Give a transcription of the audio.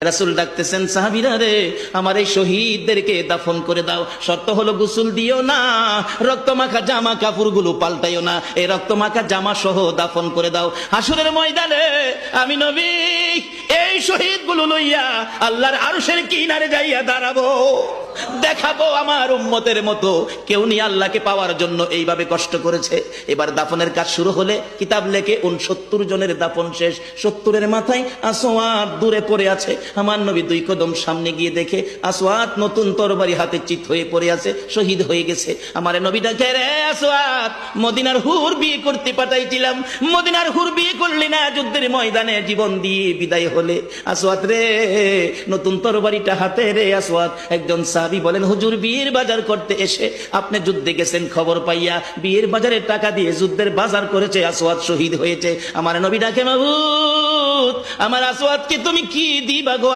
রাসূল ডাকতেছেন, সাহাবীরা রে, আমার এই শহীদদেরকে দাফন করে দাও। শর্ত হলো গোসল দিও না, রক্তমাখা জামা কাপড়গুলো পাল্টাইও না, এই রক্তমাখা জামা সহ দাফন করে দাও। হাসরের ময়দানে আমি নবী এই শহীদগুলো লইয়া আল্লাহর আরশের কিনারে যাইয়া দাঁড়াবো, দেখাবো আমার উম্মতের মতো কেউ নিয়ে আল্লাহকে পাওয়ার জন্য এইভাবে কষ্ট করেছে। এবার দাফনের কাজ শুরু হলে কিতাব লেখে 69 জনের দাফন শেষ। 70-এর মাথায় আসওয়াদ দূরে পড়ে আছে। আমার নবী 2 কদম সামনে গিয়ে দেখে আসওয়াদ নতুন তরবারি হাতে চিত হয়ে পড়ে আছে, শহীদ হয়ে গেছে। আমার নবী ডাকে, রে আসওয়াদ, মদিনার হুর বিয়ে করতে পাঠাইছিলাম, মদিনার হুর বিয়ে করলি না, যুদ্ধের ময়দানে জীবন দিয়ে বিদায় হলে। আসওয়াদ রে, নতুন তরবারিটা হাতে রে। আসওয়াদ একজন সাহাবী বলেন, হুজুর বিয়ের বাজার করতে এসে আপনি যুদ্ধে গেছেন, খবর পাইয়া বিয়ের বাজারে টাকা দিয়ে যুদ্ধের বাজার করেছে, আসওয়াদ শহীদ হয়েছে। আমার নবী ডাকে, মাবুদ, আমার আসওয়াদকে তুমি কি দিবা গো?